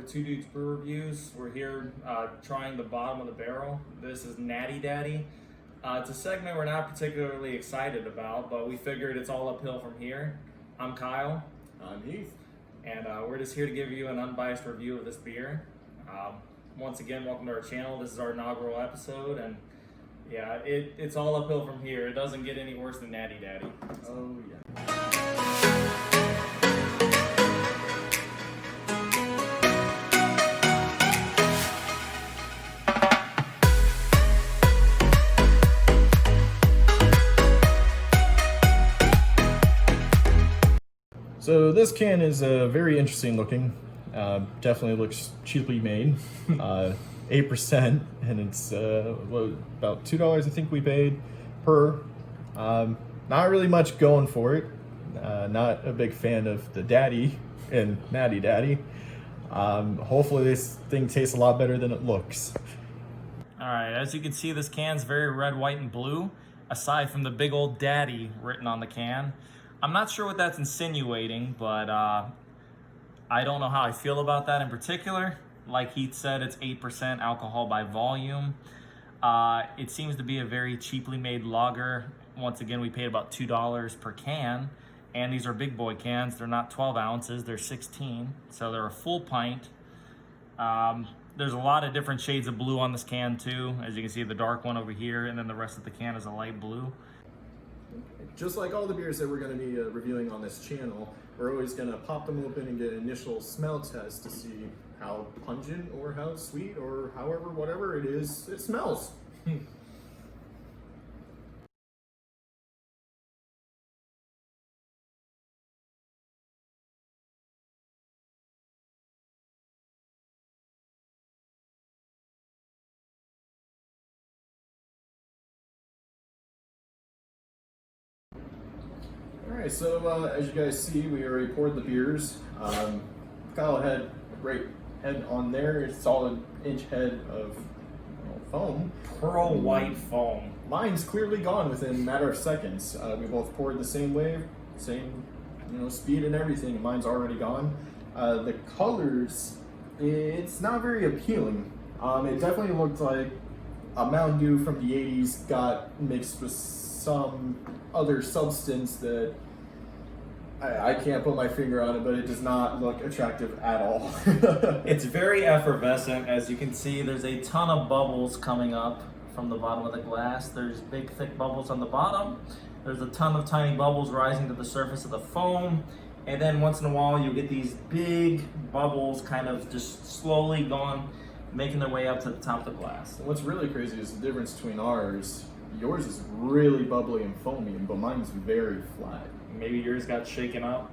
with Two Dudes Brew Reviews. We're here trying the bottom of the barrel. This is Natty Daddy. It's a segment we're not particularly excited about, but we figured it's all uphill from here. I'm Kyle. I'm Heath. And we're just here to give you an unbiased review of this beer. Once again, welcome to our channel. This is our inaugural episode, and yeah, it's all uphill from here. It doesn't get any worse than Natty Daddy. Oh, yeah. So this can is very interesting looking. Definitely looks cheaply made. 8%, and it's about $2 I think we paid per. Not really much going for it. Not a big fan of the Daddy and Natty Daddy. Hopefully this thing tastes a lot better than it looks. All right, as you can see, this can's very red, white, and blue, aside from the big old Daddy written on the can. I'm not sure what that's insinuating, but I don't know how I feel about that in particular. Like Heath said, it's 8% alcohol by volume. It seems to be a very cheaply made lager. Once again, we paid about $2 per can, and these are big boy cans. They're not 12 ounces, they're 16, so they're a full pint. There's a lot of different shades of blue on this can too. As you can see, the dark one over here, and then the rest of the can is a light blue. Just like all the beers that we're going to be reviewing on this channel, we're always going to pop them open and get an initial smell test to see how pungent or how sweet or however, whatever it is, it smells. Alright, so as you guys see, we already poured the beers. Kyle had a great head on there, a solid inch head of foam. Pearl white foam. Mine's clearly gone within a matter of seconds. We both poured the same way, same speed and everything, and mine's already gone. The colors, it's not very appealing. It definitely looked like a Mountain Dew from the 80s got mixed with some other substance that I can't put my finger on it, but it does not look attractive at all. It's very effervescent. As you can see, there's a ton of bubbles coming up from the bottom of the glass. There's big thick bubbles on the bottom. There's a ton of tiny bubbles rising to the surface of the foam. And then once in a while you get these big bubbles kind of just slowly going, making their way up to the top of the glass. What's really crazy is the difference between ours. Yours is really bubbly and foamy, but mine's very flat. Maybe yours got shaken up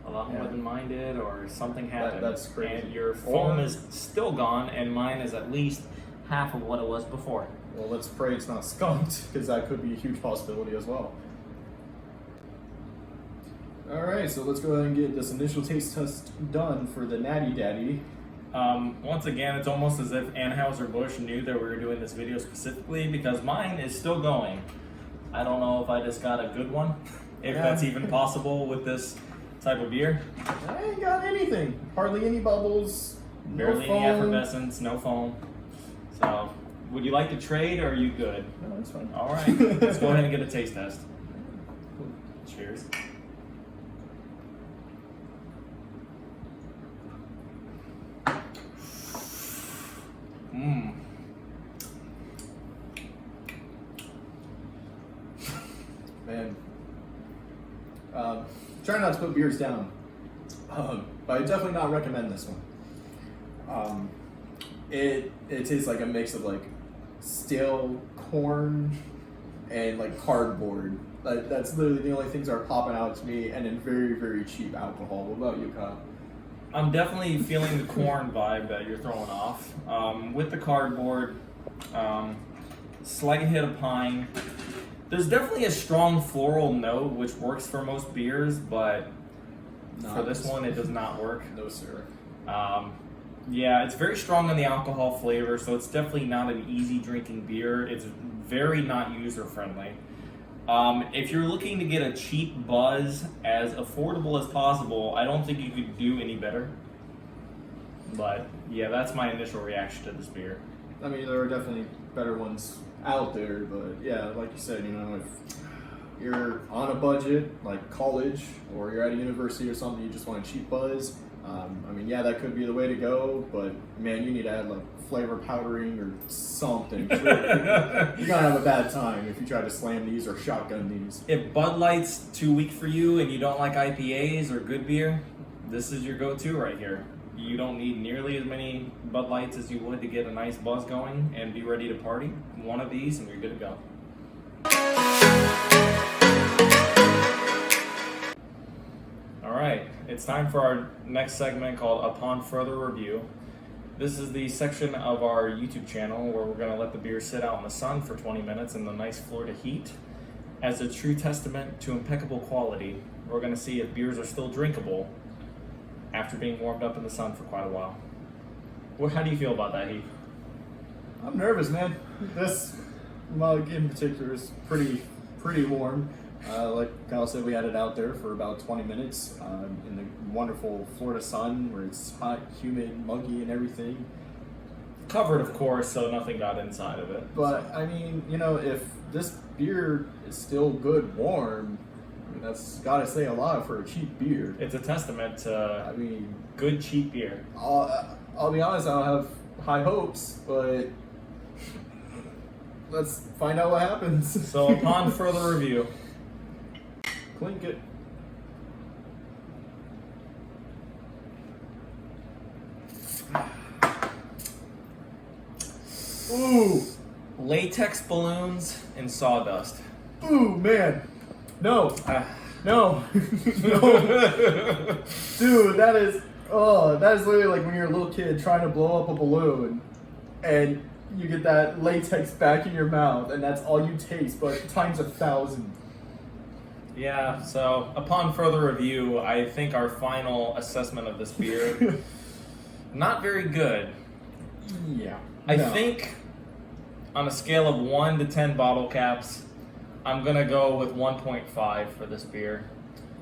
a lot more than mine did, or something happened. That's crazy. And your foam is still gone, and mine is at least half of what it was before. Well, let's pray it's not skunked, because that could be a huge possibility as well. Alright, so let's go ahead and get this initial taste test done for the Natty Daddy. Once again, it's almost as if Anheuser-Busch knew that we were doing this video specifically, because mine is still going. I don't know if I just got a good one, if that's even possible with this type of beer. I ain't got anything. Hardly any bubbles. Barely no any effervescence, no foam. So, would you like to trade, or are you good? No, that's fine. All right, let's go ahead and get a taste test. Cheers. Man, try not to put beers down, but I definitely not recommend this one. It tastes like a mix of like stale corn and like cardboard. Like, that's literally the only things that are popping out to me, and then very, very cheap alcohol. What about you, Kyle? I'm definitely feeling the corn vibe that you're throwing off. With the cardboard, slight hit of pine. There's definitely a strong floral note, which works for most beers, but for this one, it does not work. No, sir. Yeah, it's very strong on the alcohol flavor, so it's definitely not an easy drinking beer. It's very not user friendly. If you're looking to get a cheap buzz as affordable as possible, I don't think you could do any better. But yeah, that's my initial reaction to this beer. I mean, there are definitely better ones out there, but yeah, like you said, you know, if you're on a budget, like college, or you're at a university or something, you just want a cheap buzz. I mean, yeah, that could be the way to go, but man, you need to add like flavor powdering or something. You're gonna have a bad time if you try to slam these or shotgun these. If Bud Light's too weak for you and you don't like IPAs or good beer, this is your go-to right here. You don't need nearly as many Bud Lights as you would to get a nice buzz going and be ready to party. One of these and you're good to go. All right, it's time for our next segment called Upon Further Review. This is the section of our YouTube channel where we're going to let the beer sit out in the sun for 20 minutes in the nice Florida heat. As a true testament to impeccable quality, we're going to see if beers are still drinkable after being warmed up in the sun for quite a while. Well, how do you feel about that, Heath? I'm nervous, man. This mug in particular is pretty warm. Like Kyle said, we had it out there for about 20 minutes in the wonderful Florida sun where it's hot, humid, muggy, and everything. Covered, of course, so nothing got inside of it. But, I mean, you know, if this beer is still good warm, I mean, that's got to say a lot for a cheap beer. It's a testament to, I mean, good, cheap beer. I'll be honest, I don't have high hopes, but let's find out what happens. So, upon further review, clink it. Ooh, latex balloons and sawdust. ooh, man, no, no, no, dude, that is literally like when you're a little kid trying to blow up a balloon, and you get that latex back in your mouth, and that's all you taste, but times 1,000. Yeah, so upon further review, I think our final assessment of this beer, not very good. Yeah. I think on a scale of 1 to 10 bottle caps, I'm going to go with 1.5 for this beer.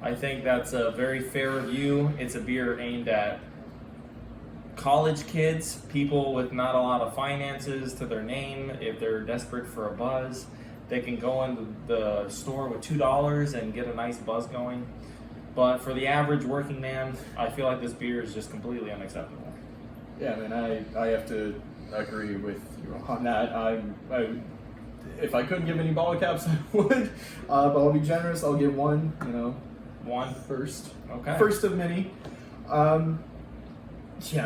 I think that's a very fair review. It's a beer aimed at college kids, people with not a lot of finances to their name. If they're desperate for a buzz, they can go into the store with $2 and get a nice buzz going. But for the average working man, I feel like this beer is just completely unacceptable. Yeah, man, I have to agree with you on that. If I couldn't give any bottle caps, I would. But I'll be generous. I'll give one. You know, one first. Okay. First of many. Yeah,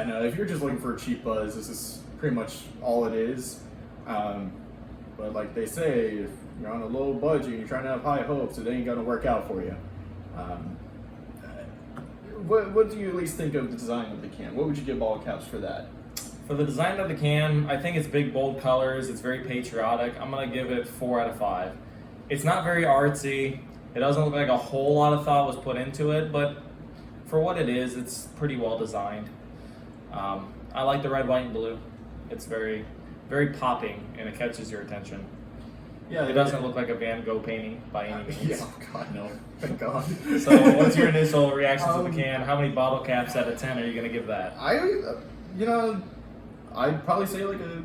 no. If you're just looking for a cheap buzz, this is pretty much all it is. But like they say, if you're on a low budget and you're trying to have high hopes, it ain't gonna work out for you. What do you at least think of the design of the can? What would you give bottle caps for that? For the design of the can, I think it's big, bold colors. It's very patriotic. I'm going to give it 4 out of 5. It's not very artsy. It doesn't look like a whole lot of thought was put into it, but for what it is, it's pretty well designed. I like the red, white, and blue. It's very, very popping, and it catches your attention. Yeah, It doesn't look like a Van Gogh painting by any means. Yeah, oh God, no. Thank God. So what's your initial reaction to the can? How many bottle caps out of 10 are you going to give that? I'd probably say like a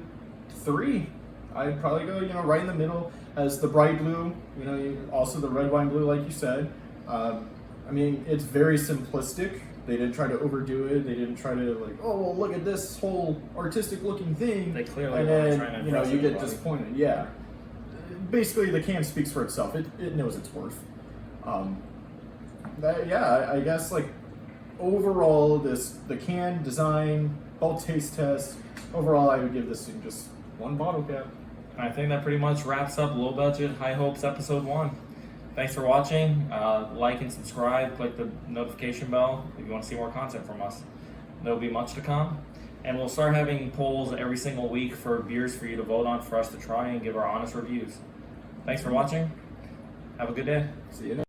3. I'd probably go, right in the middle. As the bright blue, also the red, wine, blue, like you said. I mean, it's very simplistic. They didn't try to overdo it. They didn't try to look at this whole artistic looking thing. They clearly and weren't then, trying to impress you get everybody. disappointed. Yeah. Basically, the can speaks for itself. It knows its worth. I guess overall, the can design, both taste tests. Overall, I would give this thing just 1 bottle cap. I think that pretty much wraps up Low Budget High Hopes episode 1. Thanks for watching. Like and subscribe. Click the notification bell if you want to see more content from us. There'll be much to come. And we'll start having polls every single week for beers for you to vote on for us to try and give our honest reviews. Thanks for watching. Have a good day. See you next.